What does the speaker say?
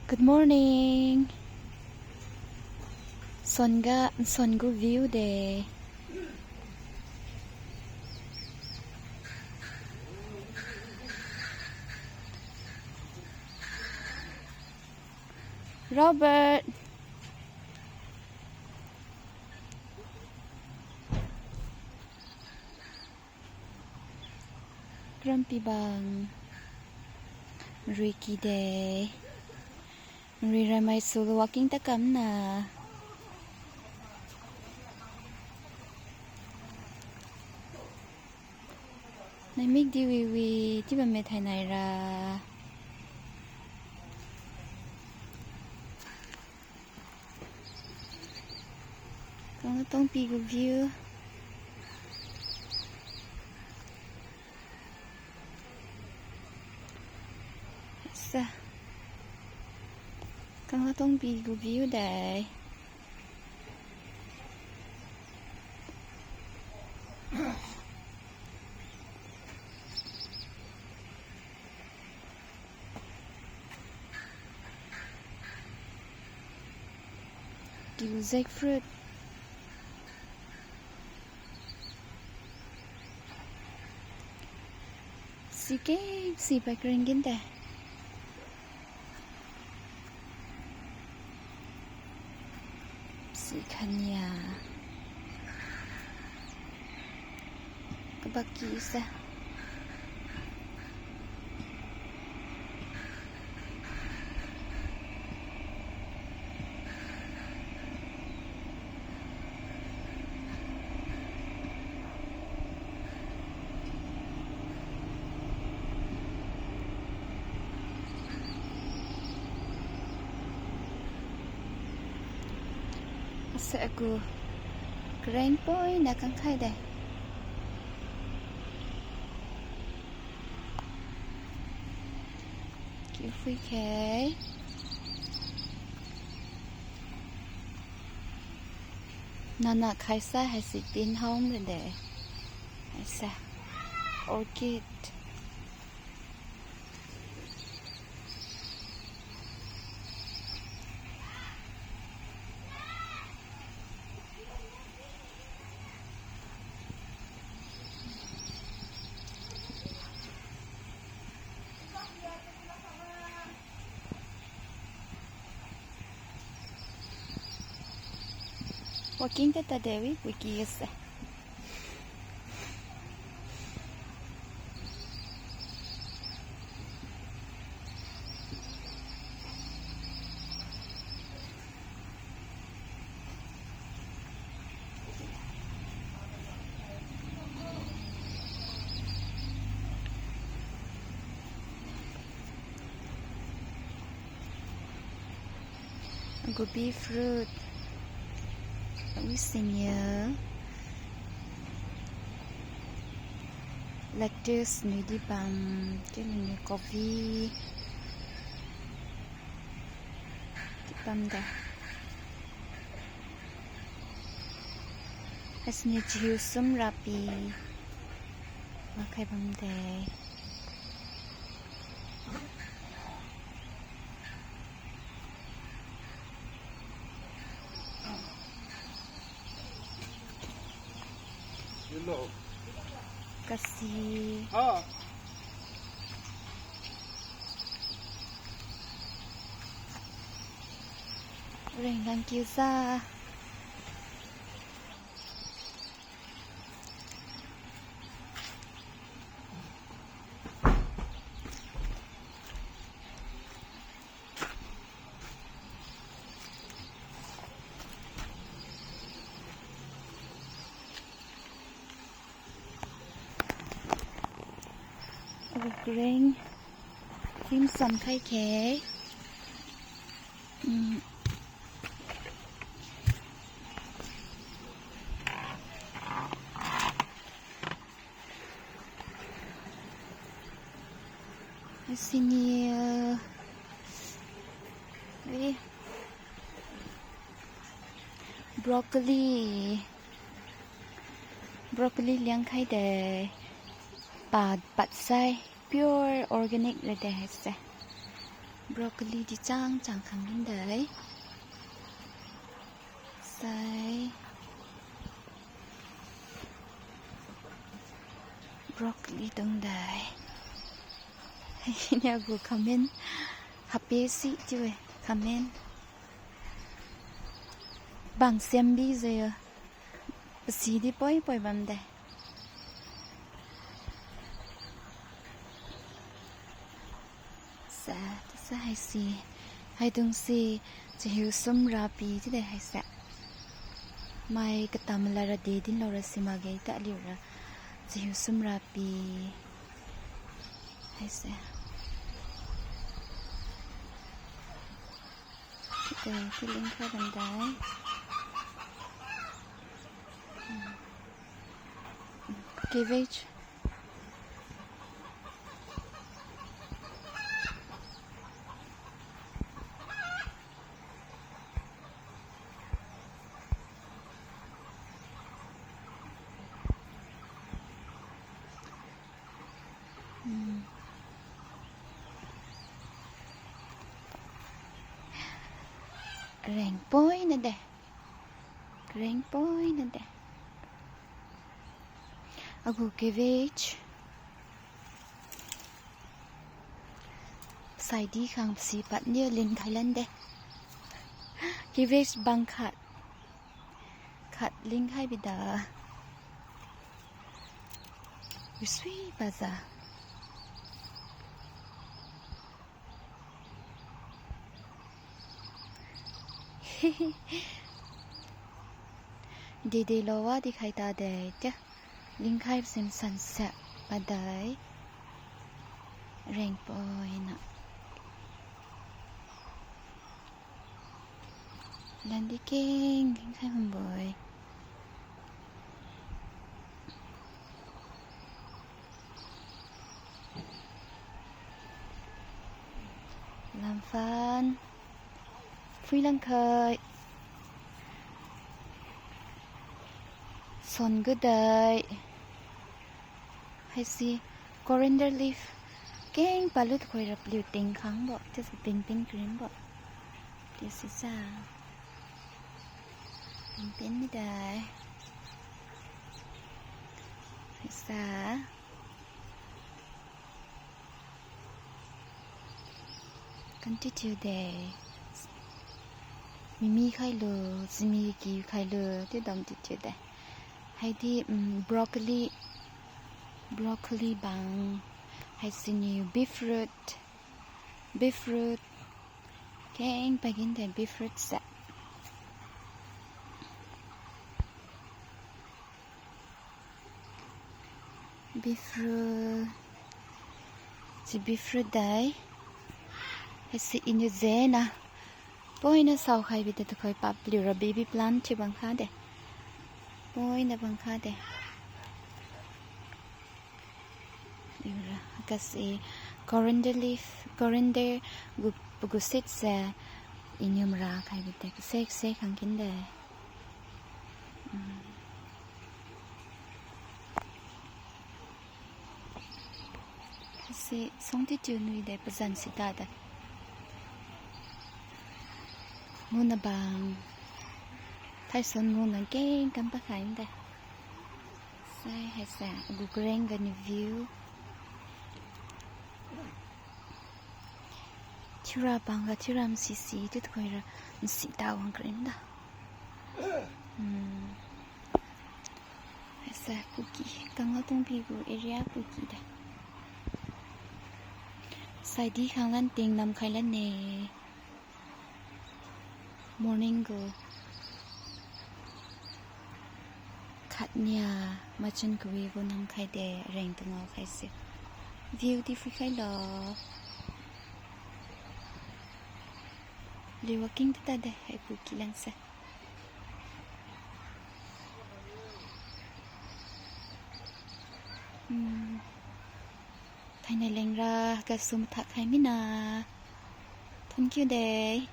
Good morning. Songu view day. Robert. Grumpy bang. Ricky day. Rira may solo walking takam na. Này make đi we chứ bà mẹ thầy này ra. Con nó tông pi của view. Sa. Con nó tông pi của view đây. Give jackfruit. Si pa kering deh. Si kanya. Kebaki sa. Asa aku keren boy nak kang khai deh. Kiểu phi khế. Nana khai sa hay si tin home rồi deh. Hay sa orchid. Walking tata Dewi wiki isa. Gobi fruit. Senior lettuce nuôi đi bằng cái này coffee đi bằng đó asnya chiu sum rapi makai bằng đây kasih ring thank you sa ring phim sầm khai khế sini broccoli liang khai de bạt sai pure organic là đẹp sẽ broccoli đi chẳng khẳng lên đấy sai broccoli đông đấy nhà của comment happy sĩ chứ comment bằng xem đi rồi sĩ đi bôi bằng đây sa hay si hay tung si chỉ hiểu sum rapi chứ đây hay sa mai cái tam là ra đi din lo si mà gai ta liu ra chỉ hiểu sum rapi hay sa đây cái link khai đằng đáy cabbage rèn bôi nè đây rèn bôi nè đây aku cabbage sai đi khang si pat nia lin thailand đây cabbage bang khat link hai bị đờ sweet baza đi lowa đi khai ta đây chứ link hai xem sunset ở đấy rainbow nè lần đi kinh link hai hôm bồi làm fan phi lăng khơi son good day hay si coriander leaf keng palut khoi rap liu ting khang bo just pink green bo this is a pink mi dai sa continue day mimi khai lo zimi ki khai lo te dam ti de hay đi broccoli bằng hay xin nhiều beef root cái anh begin the beef root set chỉ beef root đấy hay xin in dễ na bôi nó sau khai bị tụi khơi bắp liu ra baby plant thì bằng khá đấy bôi nó bằng khá đấy liu ra kasi coriander gusit sa inyum ra khai bị tụi se khang kin đấy kasi song ti chu nui de pazan sita da muna bang thái sơn muna keng kam pa khai da sai hay sa gu greng ga ni view chura bang ga churam si tu khoi ra si ta wang greng da hay sa cookie kang tong pi gu area cookie da sai đi khang lan ting nam khai lan ne morning go khát nhà mà chân quý vô nam khai đề rèn từ ngõ khai xịt view đi phi khai lò đi walking ta đây hay phụ kỹ năng xe thay này lên ra cái sum thạc hay mina thank you day